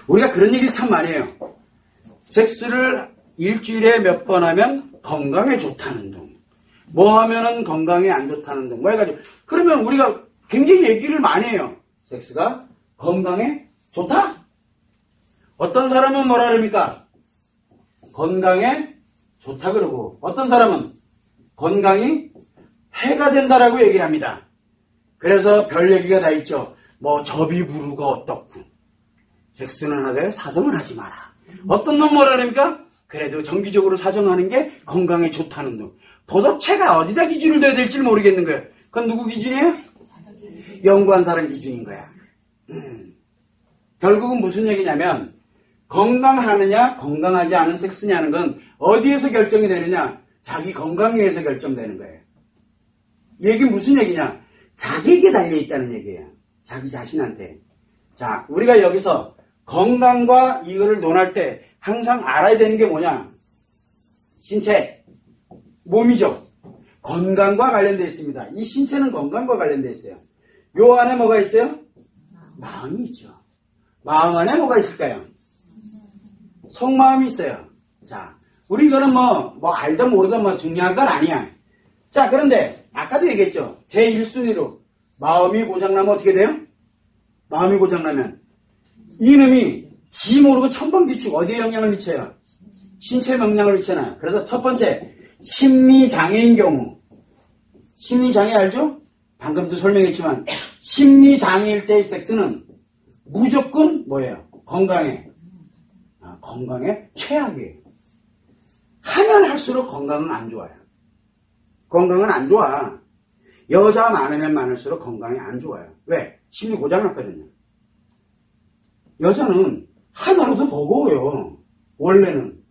우리가 그런 얘기를 참 많이 해요. 섹스를 일주일에 몇 번 하면 건강에 좋다는 둥. 뭐 하면은 건강에 안 좋다는 둥. 뭐 해가지고. 그러면 우리가 굉장히 얘기를 많이 해요. 섹스가 건강에 좋다? 어떤 사람은 뭐라 그럽니까? 건강에 좋다 그러고, 어떤 사람은 건강이 해가 된다라고 얘기를 합니다. 그래서 별 얘기가 다 있죠. 뭐 접이 부르고 어떻고, 섹스는 하되 사정은 하지 마라. 어떤 놈 뭐라 그럽니까? 그래도 정기적으로 사정하는 게 건강에 좋다는 둥. 도대체가 어디다 기준을 둬야 될지 모르겠는 거예요. 그건 누구 기준이에요? 연구한 사람 기준인 거야. 결국은 무슨 얘기냐면, 건강하느냐 건강하지 않은 섹스냐는 건 어디에서 결정이 되느냐? 자기 건강에 의해서 결정되는 거예요. 이 얘기는 무슨 얘기냐? 자기에게 달려있다는 얘기예요. 자기 자신한테. 자, 우리가 여기서 건강과 이거를 논할 때 항상 알아야 되는 게 뭐냐? 신체, 몸이죠. 건강과 관련되어 있습니다. 이 신체는 건강과 관련되어 있어요. 요 안에 뭐가 있어요? 마음이 있죠. 마음 안에 뭐가 있을까요? 속마음이 있어요. 자, 우리 이거는 뭐 알든 모르든 뭐 중요한 건 아니야. 자, 그런데 아까도 얘기했죠. 제1순위로 마음이 고장나면 어떻게 돼요? 마음이 고장나면 이놈이 지 모르고 천방지축 어디에 영향을 미쳐요? 신체에 영향을 미치잖아요. 그래서 첫 번째, 심리장애인 경우. 심리장애 알죠? 방금도 설명했지만 심리장애일 때의 섹스는 무조건 뭐예요? 건강에 최악이에요. 하면 할수록 건강은 안 좋아요. 건강은 안 좋아. 여자 많으면 많을수록 건강이 안 좋아요. 왜? 심리 고장났거든요. 여자는 하나로도 버거워요. 원래는.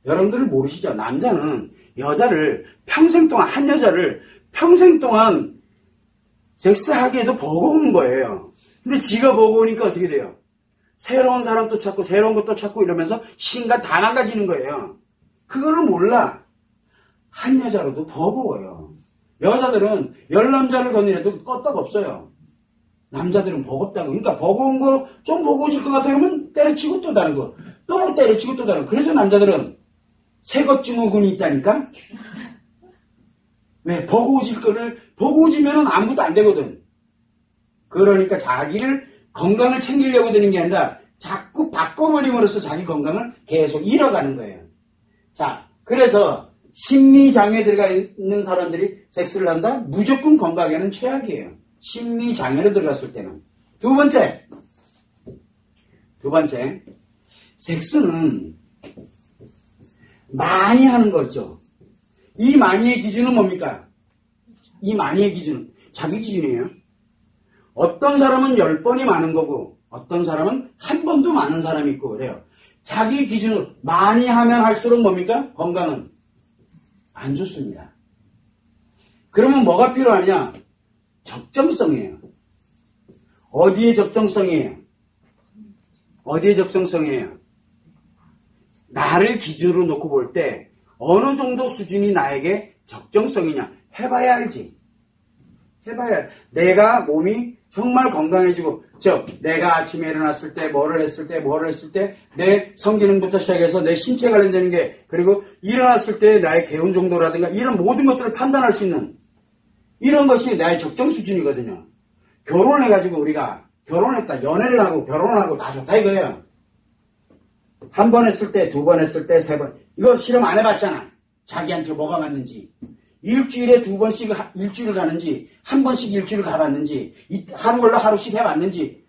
여러분들 모르시죠? 남자는 여자를 평생 동안, 한 여자를 평생 동안 섹스하기에도 버거운 거예요. 근데 지가 버거우니까 어떻게 돼요? 새로운 사람도 찾고 새로운 것도 찾고 이러면서 신간 다 망가지는 거예요. 그거를 몰라. 한 여자로도 버거워요. 여자들은 열 남자를 거느려도 껐떡 없어요. 남자들은 버겁다고. 그러니까 버거운 거 좀 버거워질 것 같으면 때려치고 또 다른 거. 또 뭐 때려치고 또 다른 거. 그래서 남자들은 새것증후군이 있다니까? 왜? 버거워지면은 아무것도 안 되거든. 그러니까 자기를 건강을 챙기려고 드는 게 아니라 자꾸 바꿔버림으로써 자기 건강을 계속 잃어가는 거예요. 자, 그래서 심리장애 들어가 있는 사람들이 섹스를 한다? 무조건 건강에는 최악이에요. 심리장애로 들어갔을 때는. 두 번째, 섹스는 많이 하는 거죠. 이 많이의 기준은 뭡니까? 이 많이의 기준은 자기 기준이에요. 어떤 사람은 10번이 많은 거고 어떤 사람은 한 번도 많은 사람이 있고 그래요. 자기 기준으로 많이 하면 할수록 뭡니까? 건강은 안 좋습니다. 그러면 뭐가 필요하냐? 적정성이에요. 어디에 적정성이에요? 나를 기준으로 놓고 볼 때 어느 정도 수준이 나에게 적정성이냐? 해봐야 알지. 내가 몸이 정말 건강해지고, 내가 아침에 일어났을 때, 뭐를 했을 때, 내 성기능부터 시작해서 내 신체에 관련되는 게, 그리고 일어났을 때 나의 개운 정도라든가, 이런 모든 것들을 판단할 수 있는, 이런 것이 나의 적정 수준이거든요. 결혼을 해가지고 우리가, 연애를 하고, 결혼을 하고 다 좋다 이거예요. 한 번 했을 때, 두 번 했을 때, 세 번. 이거 실험 안 해봤잖아. 자기한테 뭐가 맞는지. 일주일에 2번씩 일주일을 가는지, 한 번씩 일주일을 가봤는지, 하루걸로 하루씩 해봤는지,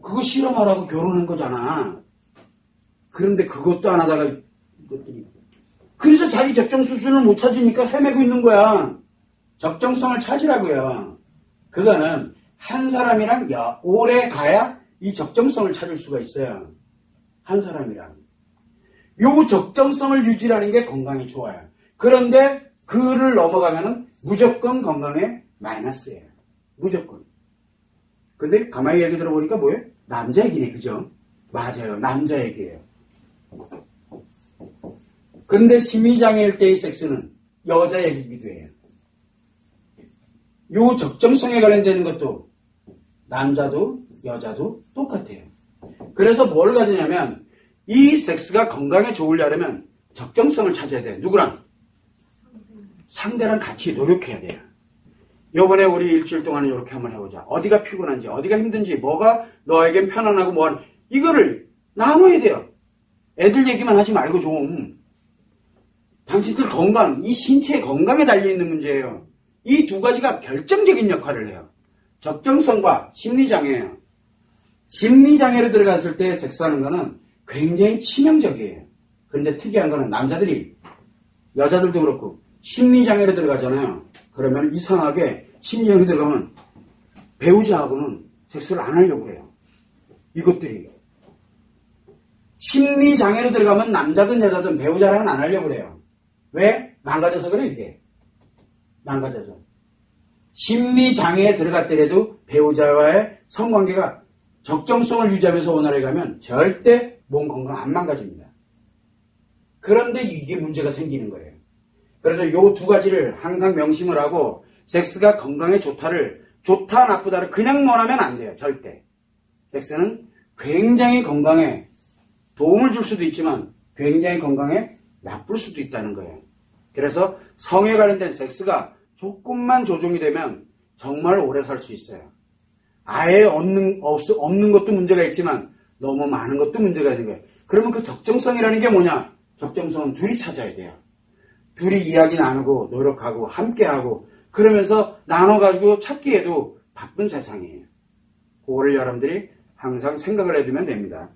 그거 실험하라고 결혼한 거잖아. 그런데 그것도 안 하다가, 이것들이. 그래서 자기 적정 수준을 못 찾으니까 헤매고 있는 거야. 적정성을 찾으라고요. 그거는 한 사람이랑 오래 가야 이 적정성을 찾을 수가 있어요. 한 사람이랑. 요 적정성을 유지하는 게 건강에 좋아요. 그런데 그를 넘어가면은 무조건 건강에 마이너스예요. 무조건. 근데 가만히 얘기 들어보니까 뭐예요? 남자 얘기네, 그죠? 맞아요. 남자 얘기예요. 근데 심리장애일 때의 섹스는 여자 얘기기도 해요. 요 적정성에 관련되는 것도 남자도 여자도 똑같아요. 그래서 뭘 가지냐면 이 섹스가 건강에 좋으려면 적정성을 찾아야 돼. 누구랑? 상대랑 같이 노력해야 돼요. 요번에 우리 일주일 동안 이렇게 한번 해보자. 어디가 피곤한지, 어디가 힘든지, 뭐가 너에겐 편안하고 뭐하는, 이거를 나눠야 돼요. 애들 얘기만 하지 말고 좀. 당신들 건강, 이 신체 건강에 달려있는 문제예요. 이 두 가지가 결정적인 역할을 해요. 적정성과 심리장애예요. 심리장애로 들어갔을 때 섹스하는 거는 굉장히 치명적이에요. 그런데 특이한 거는 남자들이, 여자들도 그렇고, 심리장애로 들어가잖아요. 그러면 이상하게 심리장애로 들어가면 배우자하고는 섹스를 안 하려고 해요. 이것들이. 심리장애로 들어가면 남자든 여자든 배우자랑은 안 하려고 해요. 왜? 망가져서 그래, 이게. 망가져서. 심리장애에 들어갔더라도 배우자와의 성관계가 적정성을 유지하면서 원활하게 가면 절대 몸 건강 안 망가집니다. 그런데 이게 문제가 생기는 거예요. 그래서 요 두 가지를 항상 명심을 하고 섹스가 건강에 좋다를 좋다 나쁘다를 그냥 논하면 안 돼요. 절대. 섹스는 굉장히 건강에 도움을 줄 수도 있지만 굉장히 건강에 나쁠 수도 있다는 거예요. 그래서 성에 관련된 섹스가 조금만 조정이 되면 정말 오래 살 수 있어요. 아예 없는 것도 문제가 있지만 너무 많은 것도 문제가 있는 거예요. 그러면 그 적정성이라는 게 뭐냐? 적정성은 둘이 찾아야 돼요. 둘이 이야기 나누고 노력하고 함께하고 그러면서 나눠가지고 찾기에도 바쁜 세상이에요. 그거를 여러분들이 항상 생각을 해두면 됩니다.